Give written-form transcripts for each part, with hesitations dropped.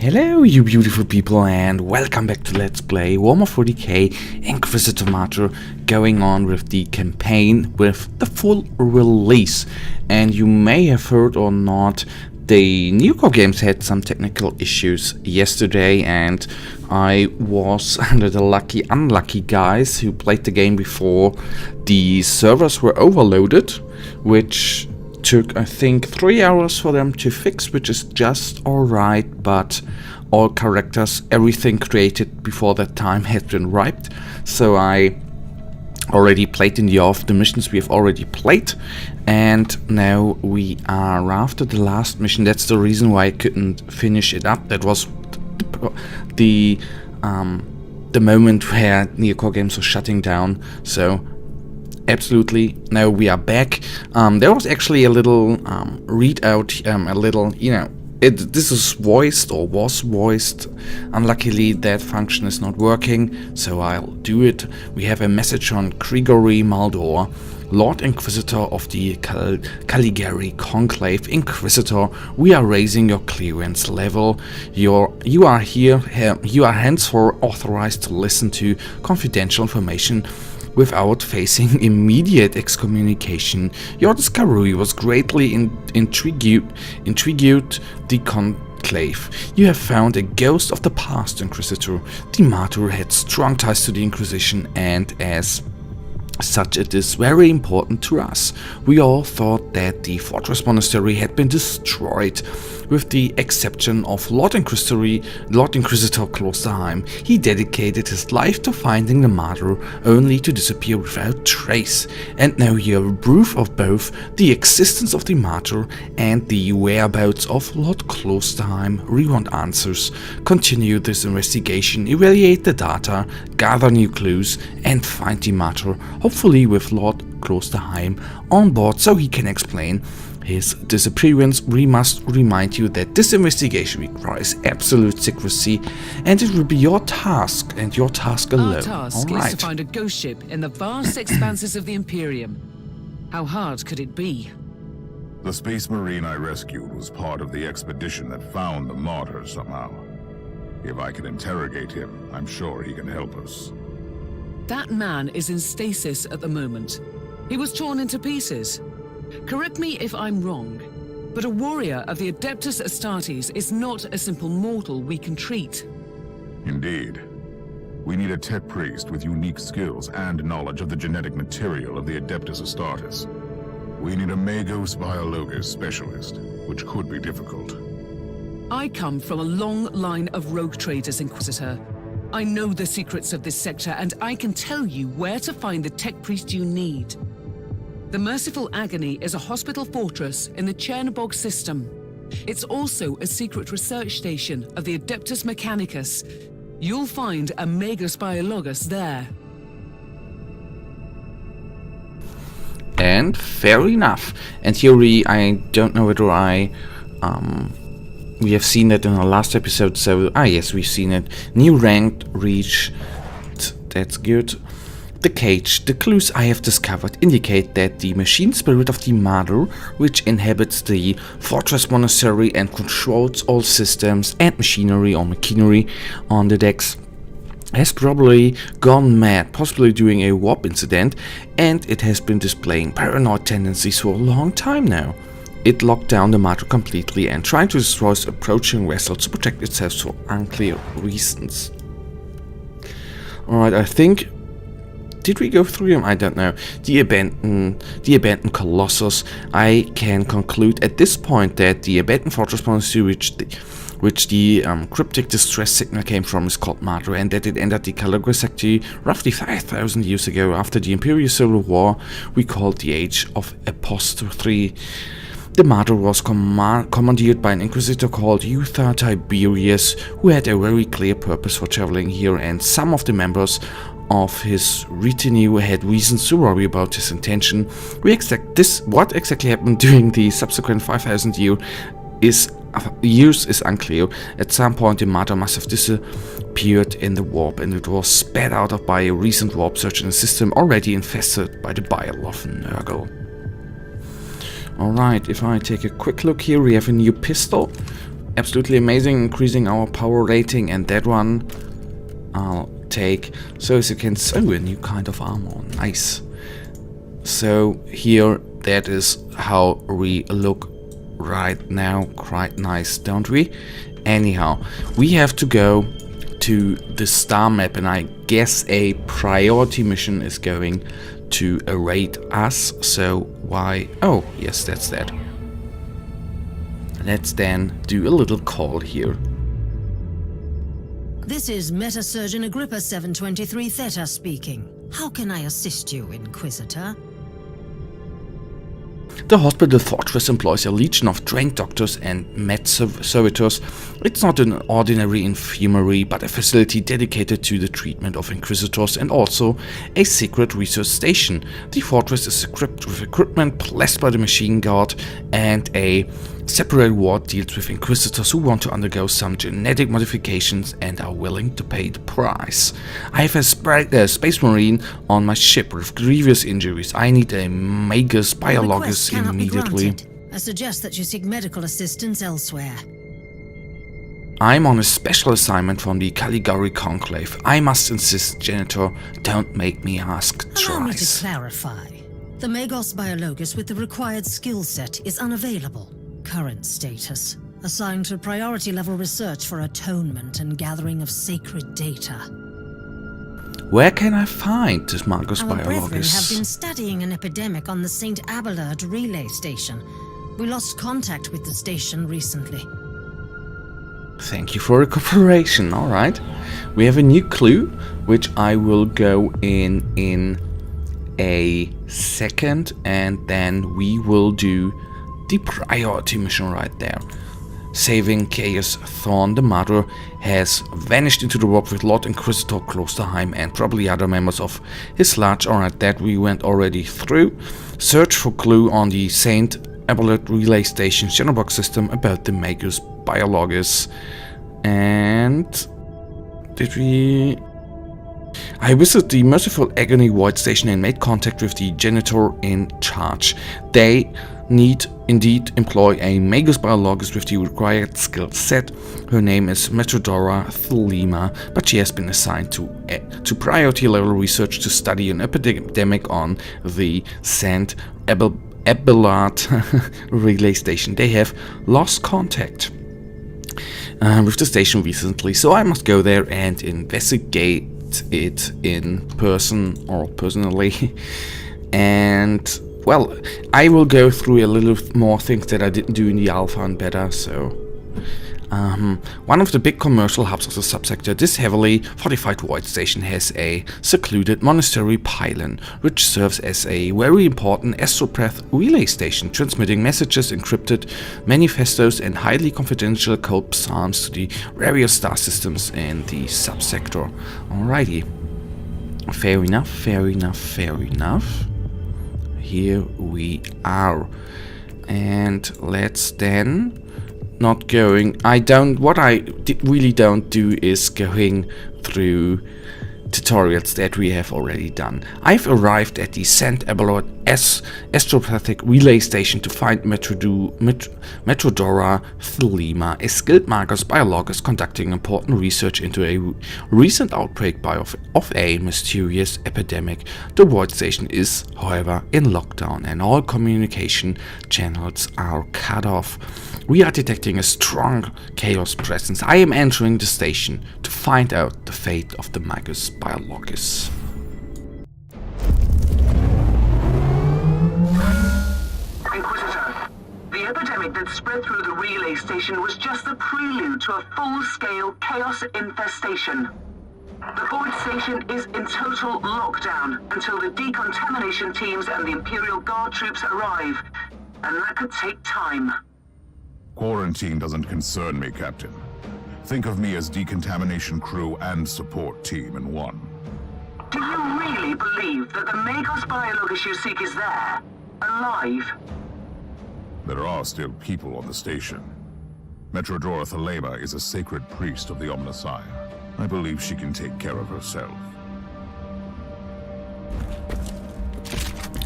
Hello you beautiful people and welcome back to Let's Play Warhammer 40k Inquisitor Martyr, going on with the campaign with the full release. And you may have heard or not, the new core games had some technical issues yesterday, and I was under the unlucky guys who played the game before the servers were overloaded, which took, I think, 3 hours for them to fix, which is just alright, but all characters, everything created before that time had been wiped. So I already played in the missions we have already played, and now we are after the last mission. That's the reason why I couldn't finish it up. That was the moment where Neocore Games was shutting down. So absolutely, now we are back. There was actually a little readout, a little, this is voiced or was voiced. Unluckily, that function is not working, so I'll do it. We have a message on Grigory Maldor, Lord Inquisitor of the Caligari Conclave. Inquisitor, we are raising your clearance level. You are henceforth authorized to listen to confidential information without facing immediate excommunication. Your discovery was greatly intrigued the Conclave. You have found a ghost of the past, Inquisitor. The Martyr had strong ties to the Inquisition, and as such it is very important to us. We all thought that the Fortress Monastery had been destroyed, with the exception of Lord Inquisitor Klosterheim. He dedicated his life to finding the Martyr, only to disappear without trace. And now you have proof of both the existence of the Martyr and the whereabouts of Lord Klosterheim. We want answers. Continue this investigation, evaluate the data, gather new clues, and find the Martyr, hopefully with Lord Klosterheim on board so he can explain his disappearance. We must remind you that this investigation requires absolute secrecy, and it will be your task, and your task alone. Our task is to find a ghost ship in the vast expanses of the Imperium. How hard could it be? The Space Marine I rescued was part of the expedition that found the Martyr somehow. If I can interrogate him, I'm sure he can help us. That man is in stasis at the moment. He was torn into pieces. Correct me if I'm wrong, but a warrior of the Adeptus Astartes is not a simple mortal we can treat. Indeed. We need a tech priest with unique skills and knowledge of the genetic material of the Adeptus Astartes. We need a Magos Biologos specialist, which could be difficult. I come from a long line of rogue traders, Inquisitor. I know the secrets of this sector, and I can tell you where to find the tech priest you need. The Merciful Agony is a hospital fortress in the Chernobog system. It's also a secret research station of the Adeptus Mechanicus. You'll find a Magos Biologos there. And fair enough. And here I don't know whether we have seen that in our last episode, so yes, we've seen it. New rank reached. That's good. The cage. The clues I have discovered indicate that the machine spirit of the Martyr, which inhabits the Fortress Monastery and controls all systems and machinery on the decks, has probably gone mad, possibly during a warp incident, and it has been displaying paranoid tendencies for a long time now. It locked down the Martyr completely and tried to destroy approaching vessels to protect itself for unclear reasons. Alright, I think... Did we go through them? I don't know. The abandoned Colossus. I can conclude at this point that the abandoned Fortress Monastery, which the cryptic distress signal came from, is called Martyr, and that it entered the Caligari sector roughly 5,000 years ago after the Imperial Civil War we called the Age of Apostasy. The Martyr was commandeered by an Inquisitor called Uther Tiberius, who had a very clear purpose for traveling here, and some of the members of his retinue had reasons to worry about his intention. What exactly happened during the subsequent 5,000 years is unclear. At some point the Martyr must have disappeared in the warp, and it was spat out by a recent warp surge in a system already infested by the bile of Nurgle. Alright, if I take a quick look here, we have a new pistol. absolutely amazing, increasing our power rating, and that one I'll take. So as you can see, a new kind of armor, nice. So here, that is how we look right now, quite nice, don't we? Anyhow, we have to go to the star map, and I guess a priority mission is going to await us. So why? Oh, yes, that's that. Let's then do a little call here. This is Meta Surgeon Agrippa 723 Theta speaking. How can I assist you, Inquisitor? The hospital fortress employs a legion of trained doctors and med servitors. It's not an ordinary infirmary, but a facility dedicated to the treatment of Inquisitors and also a secret research station. The fortress is equipped with equipment blessed by the machine guard, and a separate ward deals with Inquisitors who want to undergo some genetic modifications and are willing to pay the price. I have a space marine on my ship with grievous injuries. I need a Magus Biologus immediately. I suggest that you seek medical assistance elsewhere. I'm on a special assignment from the Caligari Conclave. I must insist, Janitor, don't make me ask twice. Allow me to clarify. The Magos Biologus with the required skill set is unavailable. Current status: assigned to priority level research for atonement and gathering of sacred data. Where can I find this Magos Our brethren have been Biologus? studying an epidemic on the St. Abelard relay station. We lost contact with the station recently. Thank you for your cooperation, alright. We have a new clue, which I will go in a second, and then we will do the priority mission right there. Saving Chaos Thorn, the Martyr, has vanished into the warp with Lord Inquisitor Klosterheim and probably other members of his lodge. Alright, that we went already through. Search for clue on the St. Abelard relay station Xenobox system about the Magus Biologus. And did we... I visited the Merciful Agony Void Station and made contact with the janitor in charge. They need indeed employ a Magus Biologus with the required skill set. Her name is Metrodora Thelema, but she has been assigned to priority level research to study an epidemic on the St. Abelard relay station. They have lost contact with the station recently, so I must go there and investigate it in person or personally. And well, I will go through a little more things that I didn't do in the alpha and beta. So one of the big commercial hubs of the subsector, this heavily fortified void station has a secluded monastery pylon, which serves as a very important astropath relay station, transmitting messages, encrypted manifestos, and highly confidential code psalms to the various star systems in the subsector. Alrighty. Fair enough, fair enough, fair enough. Here we are. And let's then... not going... what I really don't do is going through tutorials that we have already done. I've arrived at the St. Abelard Atropathic relay station to find Metrodora Thelema, a skilled Magus Biologus conducting important research into a recent outbreak of a mysterious epidemic. The void station is, however, in lockdown and all communication channels are cut off. We are detecting a strong chaos presence. I am entering the station to find out the fate of the Magus Biologus. Inquisitor, the epidemic that spread through the relay station was just the prelude to a full-scale chaos infestation. The void station is in total lockdown until the decontamination teams and the Imperial Guard troops arrive, and that could take time. Quarantine doesn't concern me, Captain. Think of me as decontamination crew and support team in one. Do you really believe that the Magos Biologus you seek is there, alive? There are still people on the station. Metrodora Thelema is a sacred priest of the Omnissiah. I believe she can take care of herself.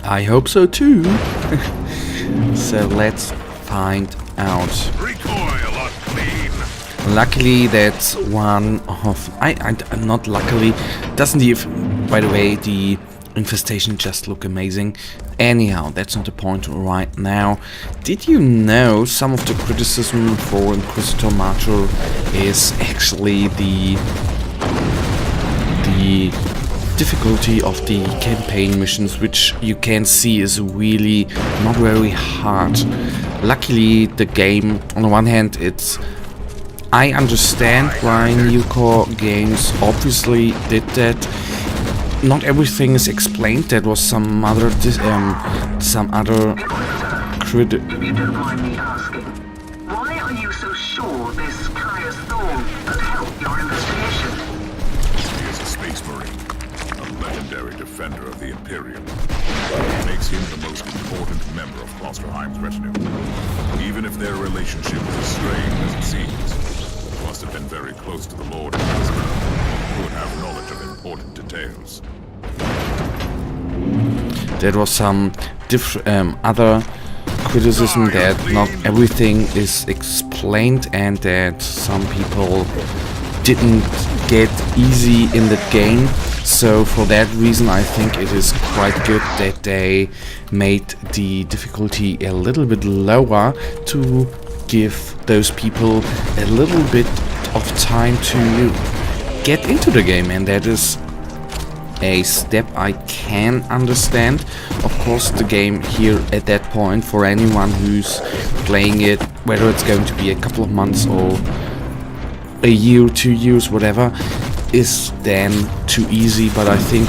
I hope so too. So let's find out. Recoil, unclean! Luckily, that's one of... not luckily, doesn't even... By the way, the infestation just look amazing. Anyhow, that's not the point right now. Did you know some of the criticism for Inquisitor Martyr is actually the difficulty of the campaign missions, which you can see is really not very hard. Luckily, the game, on the one hand, it's... I understand why Newcore Games obviously did that. Not everything is explained. That was some other If you don't mind me asking, why are you so sure this Caius Thorn could help your investigation? He is a space marine, a legendary defender of the Imperium. It makes him the most important member of Klosterheim's retinue. Even if their relationship is as strained as it seems, he must have been very close to the Lord Inquisitor, who would have knowledge of important details. There was some other criticism that not everything is explained and that some people didn't get easy in the game. So for that reason I think it is quite good that they made the difficulty a little bit lower to give those people a little bit of time to get into the game, and that is a step I can understand. Of course, the game here at that point, for anyone who's playing it, whether it's going to be a couple of months or a year, 2 years, whatever, is then too easy. But I think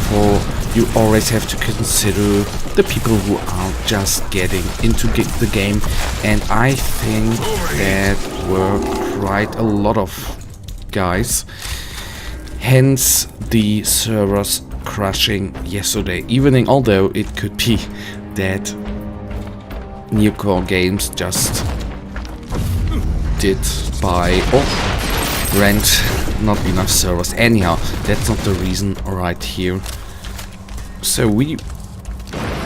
you always have to consider the people who are just getting into the game, and I think that were quite a lot of guys. Hence the servers crashing yesterday evening, although it could be that Newcore Games just did buy or rent not enough servers. Anyhow, that's not the reason right here. So we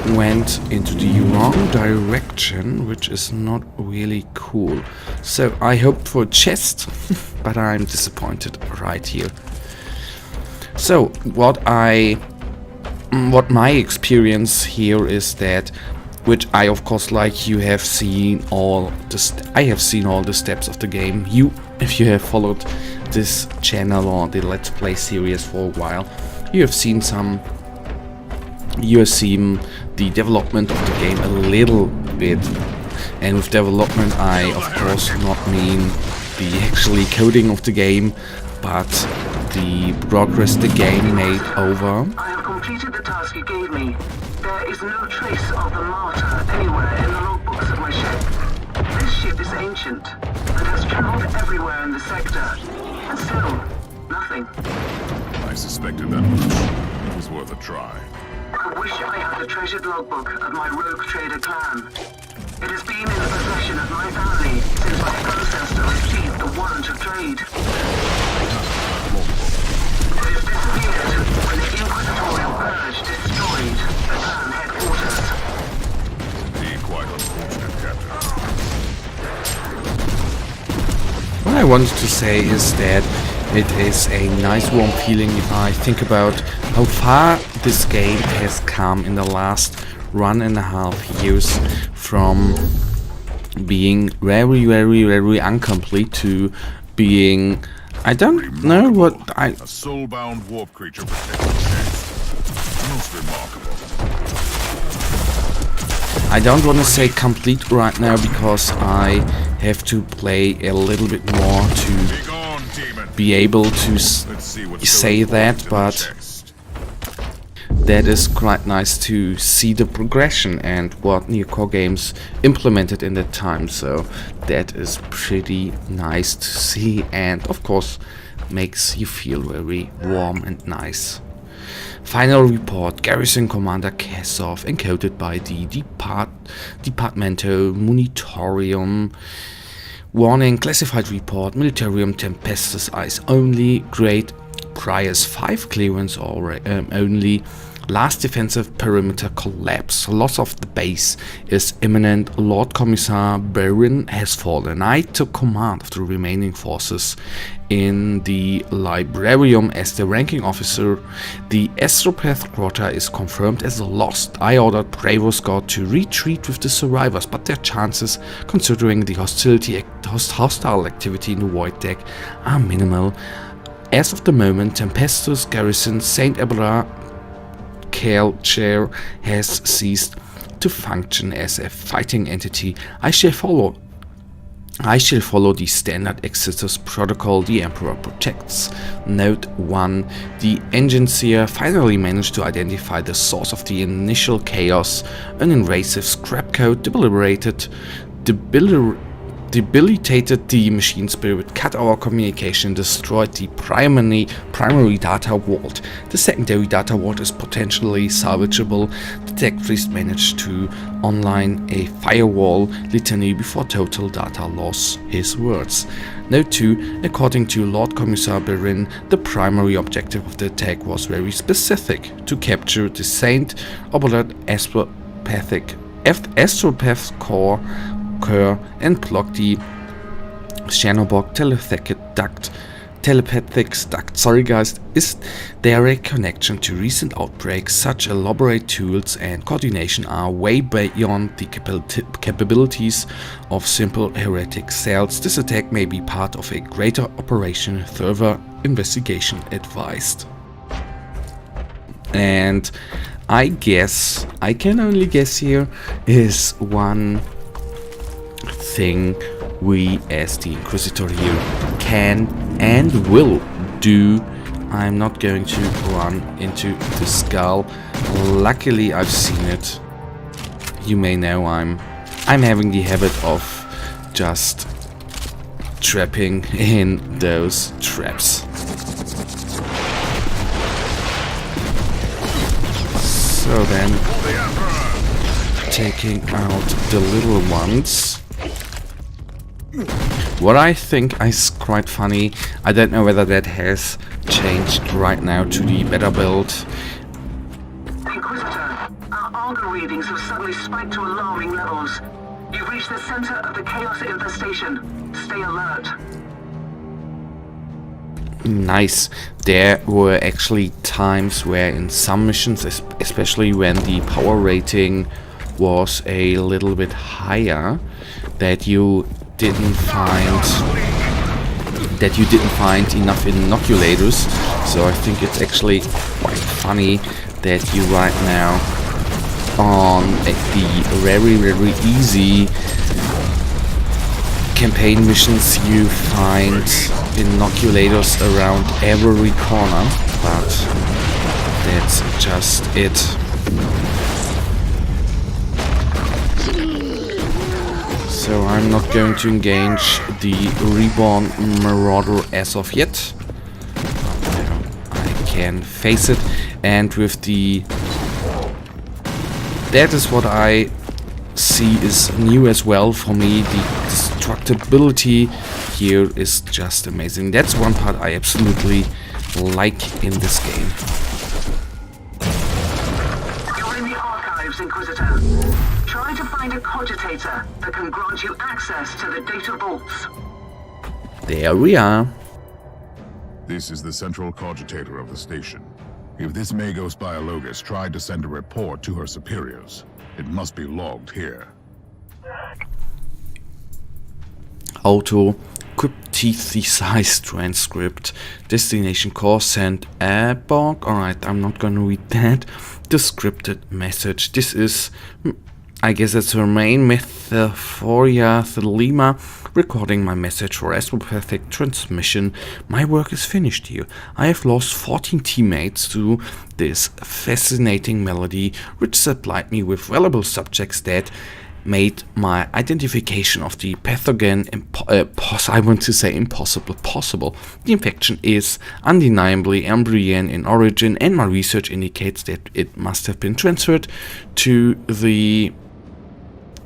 went into the wrong direction, which is not really cool. So I hoped for a chest, but I'm disappointed right here. So what my experience here is that, which I of course like, you have seen all I have seen all the steps of the game. If you have followed this channel or the Let's Play series for a while, you have seen the development of the game a little bit. And with development I of course not mean the actually coding of the game, but the progress the game made over. I have completed the task you gave me. There is no trace of the Martyr anywhere in the logbooks of my ship. This ship is ancient and has traveled everywhere in the sector, and still, nothing. I suspected that much. It was worth a try. I wish I had the treasured logbook of my rogue trader clan. It has been in the possession of my family since my ancestor received the warrant of trade. It has disappeared when the Inquisitorial Purge destroyed the clan headquarters. Indeed, quite unfortunate, Captain. What I wanted to say is that it is a nice warm feeling if I think about how far this game has come in the last 1.5 years, from being very, very, very incomplete to being, I don't know what A soul-bound warp creature protecting ships. Most remarkable. I don't want to say complete right now because I have to play a little bit more to Be gone, demon. be able to Let's see what's say going that, on in the but chest. that is quite nice to see the progression and what Newcore Games implemented in that time. So that is pretty nice to see, and of course makes you feel very warm and nice. Final report: Garrison Commander Kasov encoded by the Departamento Munitorium. Warning: classified report, Militarium Tempestus Eyes only, grade Prius 5 clearance only, Last defensive perimeter collapse. Loss of the base is imminent. Lord Commissar Barin has fallen. I took command of the remaining forces in the Librarium as the ranking officer. The Atropathic quarter is confirmed as lost. I ordered Bravo Squad to retreat with the survivors, but their chances, considering the hostile activity in the Void Deck, are minimal. As of the moment, Tempestuous Garrison St. Abelard Chair has ceased to function as a fighting entity. I shall follow the standard Exodus protocol the Emperor protects. Note 1. The Engineer finally managed to identify the source of the initial chaos. An invasive scrap code debilitated the machine spirit, cut our communication, destroyed the primary data vault. The secondary data vault is potentially salvageable. The tech priest managed to online a firewall litany before total data loss. His words. Note 2. According to Lord Commissar Barin, the primary objective of the attack was very specific: to capture the St. Abelard Atropathic core and block the Xenobog telepathic duct. Sorry guys, is there a connection to recent outbreaks? Such elaborate tools and coordination are way beyond the capabilities of simple heretic cells. This attack may be part of a greater operation. Further investigation advised. And I can only guess here is one thing we as the Inquisitor here can and will do. I'm not going to run into the skull. Luckily I've seen it. You may know I'm having the habit of just trapping in those traps. So then, taking out the little ones. What I think is quite funny, I don't know whether that has changed right now to the better build. Inquisitor, our Argo readings have suddenly spiked to alarming levels. You've reached the center of the chaos infestation. Stay alert. Nice. There were actually times where in some missions, especially when the power rating was a little bit higher, that you didn't find enough inoculators. So I think it's actually quite funny that you right now on the very easy campaign missions you find inoculators around every corner, but that's just it. So I'm not going to engage the Reborn Marauder as of yet. I can face it, and with the... That is what I see is new as well for me. The destructibility here is just amazing. That's one part I absolutely like in this game. You're in the archives, Inquisitor. Try to find a cogitator that can grant you access to the data vaults. There we are. This is the central cogitator of the station. If this Magos Biologus tried to send a report to her superiors, it must be logged here. Auto crypticized transcript. Destination core sent Airborg. Alright, I'm not gonna read that. The scripted message. This is, I guess it's her main Metaphoria Thelema, recording my message for Atropathic transmission. My work is finished here. I have lost 14 teammates to this fascinating melody, which supplied me with valuable subjects that made my identification of the pathogen impossible. The infection is undeniably Umbrian in origin, and my research indicates that it must have been transferred to the...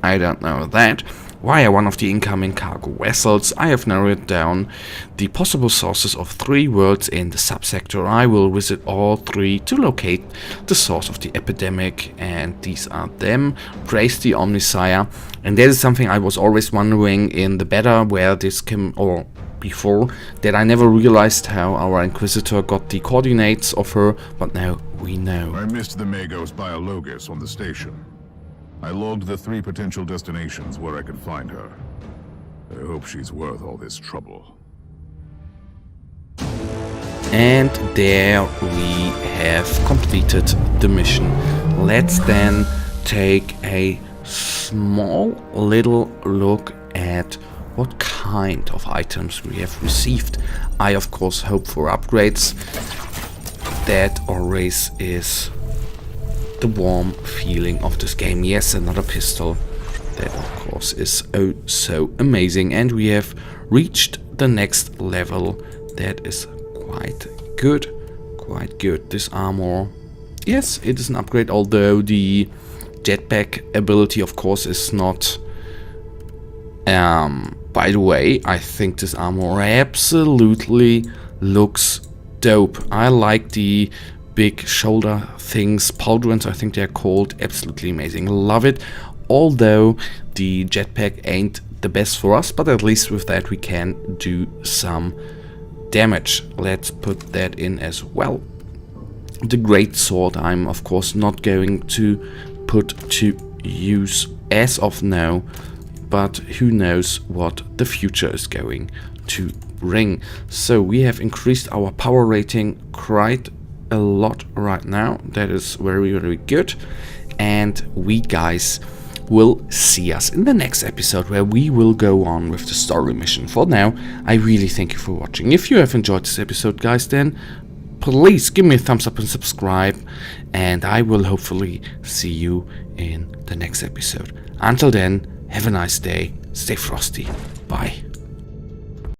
I don't know that. via one of the incoming cargo vessels. I have narrowed down the possible sources of 3 worlds in the subsector. I will visit all 3 to locate the source of the epidemic, and these are them. Praise the Omnisire. And that is something I was always wondering in the beta, where this came, or before, that I never realized how our Inquisitor got the coordinates of her, but now we know. I missed the Magos Biologus on the station. I logged the 3 potential destinations where I could find her. I hope she's worth all this trouble. And there we have completed the mission. Let's then take a small little look at what kind of items we have received. I of course hope for upgrades. That always is the warm feeling of this game. Yes, another pistol. That of course is oh so amazing. And we have reached the next level. That is quite good. Quite good. This armor, yes, it is an upgrade, although the jetpack ability of course is not. By the way, I think this armor absolutely looks dope. I like the big shoulder things, pauldrons I think they're called. Absolutely amazing, love it. Although the jetpack ain't the best for us, but at least with that we can do some damage. Let's put that in as well. The great sword I'm of course not going to put to use as of now, but who knows what the future is going to bring. So we have increased our power rating quite a lot right now. That is very, very good. And we guys will see us in the next episode, where we will go on with the story mission. For now, I really thank you for watching. If you have enjoyed this episode, guys, then please give me a thumbs up and subscribe, and I will hopefully see you in the next episode. Until then, have a nice day, stay frosty, bye.